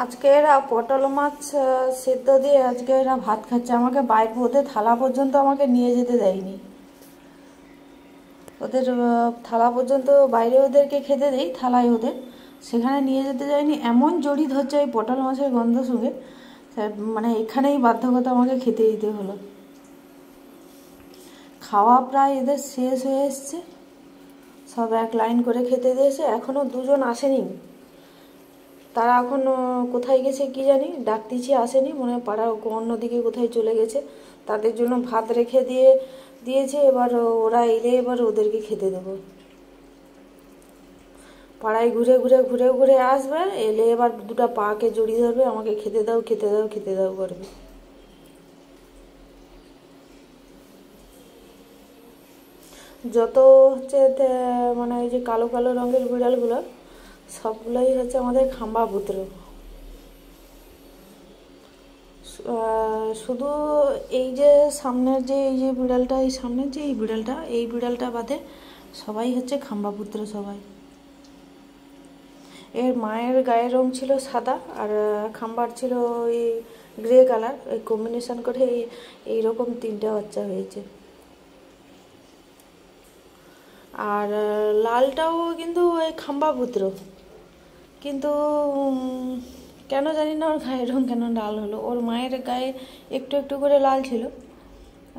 আজকে এরা পটল মাছ সেদ্ধ দিয়ে আজকে এরা ভাত খাচ্ছে। আমাকে বাইরে ওদের থালা পর্যন্ত আমাকে নিয়ে যেতে দেয়নি। ওদের থালা পর্যন্ত বাইরে ওদেরকে খেতে দেই, থালায় ওদের, সেখানে নিয়ে যেতে যায়নি। এমন জড়ি ধরছে এই পটল মাছের গন্ধ শুকে, মানে এখানেই বাধ্যকতা আমাকে খেতে দিতে হলো। খাওয়া প্রায় এদের শেষ হয়ে এসছে, সব এক লাইন করে খেতে দিয়েছে। এখনও দুজন আসেনি, তারা এখন কোথায় গেছে কি জানি, ডাকতেছি আসেনি, মনে হয় পাড়া অন্যদিকে কোথায় চলে গেছে। তাদের জন্য ভাত রেখে দিয়েছে, এবার ওরা এলে এবার ওদেরকে খেতে দেবো। পাড়ায় ঘুরে ঘুরে ঘুরে ঘুরে আসবে, এলে এবার দুটো পাকে জড়িয়ে ধরবে, আমাকে খেতে দাও খেতে দাও খেতে দাও করবে। যত হচ্ছে মানে এই যে কালো কালো রঙের বিড়ালগুলো সবগুলোই হচ্ছে আমাদের খাম্বা পুত্র। শুধু এই যে সামনের যে এই যে বিড়ালটা, এই সামনের যে এই বিড়ালটা বাদে সবাই হচ্ছে খাম্বা পুত্র সবাই। এর মায়ের গায়ের রং ছিল সাদা আর খাম্বার ছিল ওই গ্রে কালার, ওই কম্বিনেশন করে এইরকম তিনটা বাচ্চা হয়েছে। আর লালটাও কিন্তু ওই খাম্বা পুত্র, কিন্তু কেন জানি না ওর গায়ের রং কেন লাল হলো। ওর মায়ের গায়ে একটু একটু করে লাল ছিল,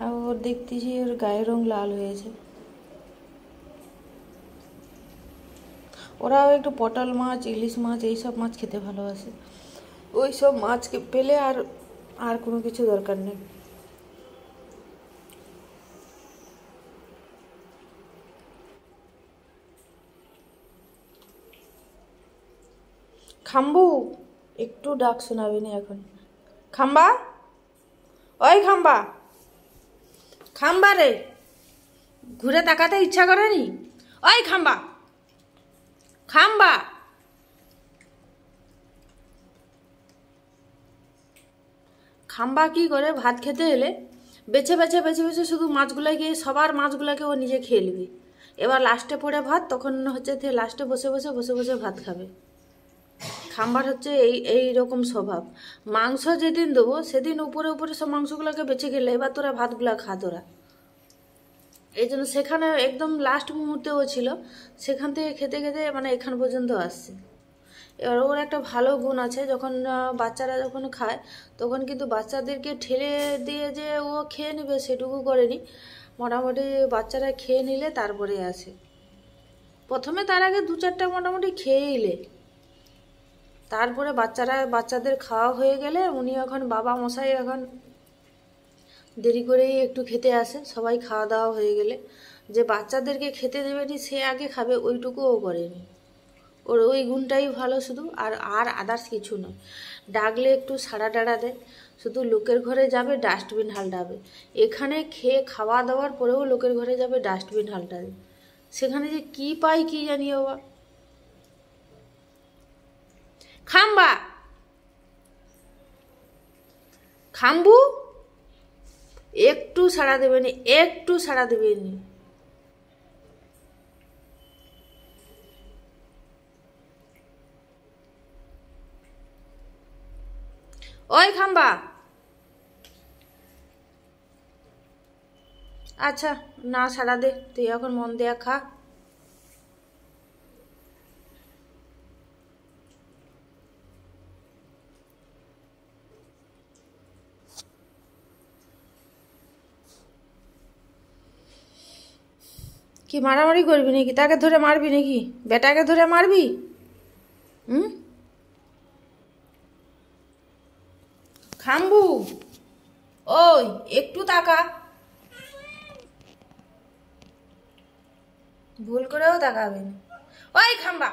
আর ওর দেখতেছি ওর গায়ের রং লাল হয়েছে। ওরাও একটু পটল মাছ, ইলিশ মাছ, এইসব মাছ খেতে ভালোবাসে। ওই সব মাছ পেলে আর কোনো কিছু দরকার নেই। খাম্বু, একটু ডাক শোনাবি না এখন। খাম্বা, ওই খাম্বা, খাম্বা রে, ঘুরে তাকাতে ইচ্ছা করেনি? ওই খাম্বা, খাম্বা। খাম্বা কি করে ভাত খেতে এলে বেছে বেছে বেছে বেছে শুধু মাছগুলোকে, সবার মাছগুলোকে ও নিজে খেয়ে নেবে। এবার লাস্টে পড়ে ভাত, তখন হচ্ছে লাস্টে বসে বসে বসে বসে ভাত খাবে। খাম্বার হচ্ছে এই রকম স্বভাব। মাংস যেদিন দেবো সেদিন উপরে উপরে সব মাংসগুলোকে বেছে খেলে, এবার তোরা ভাতগুলা খা তোরা। এই জন্য সেখানে একদম লাস্ট মুহূর্তে ও ছিল, সেখান থেকে খেতে খেতে মানে এখান পর্যন্ত আসছে। এবার ওর একটা ভালো গুণ আছে, যখন বাচ্চারা যখন খায় তখন কিন্তু বাচ্চাদেরকে ঠেলে দিয়ে যে ও খেয়ে নেবে সেটুকু করেনি। মোটামুটি বাচ্চারা খেয়ে নিলে তারপরে আসে। প্রথমে তার আগে দু চারটা মোটামুটি খেয়ে এলে, তারপরে বাচ্চাদের খাওয়া হয়ে গেলে উনি এখন বাবা মশাই এখন দেরি করেই একটু খেতে আসে, সবাই খাওয়া দাওয়া হয়ে গেলে। যে বাচ্চাদেরকে খেতে দেবেনি সে আগে খাবে, ওইটুকুও করেনি। ওর ওই গুণটাই ভালো শুধু, আর আদার্স কিছু নয়। ডাকলে একটু সাড়া টাড়া দেয়, শুধু লোকের ঘরে যাবে ডাস্টবিন হালটাবে। এখানে খেয়ে খাওয়া দাওয়ার পরেও লোকের ঘরে যাবে ডাস্টবিন হালটাবে। সেখানে যে কি পাই কি জানি বাবা। খাম্বা, খাম্বু, একটু সাড়া দেবেনি, একটু সাড়া দেবেনি। ওই খাম্বা, আচ্ছা না সাড়া দে, তুই এখন মন দেয়া খা। কি মারামারি করবি নাকি? তাকে ধরে মারবি নাকি? বেটাকে ধরে মারবি? খাম্বু, ওই একটু তাকা, ভুল করেও তাকাবেন। ওই খাম্বা।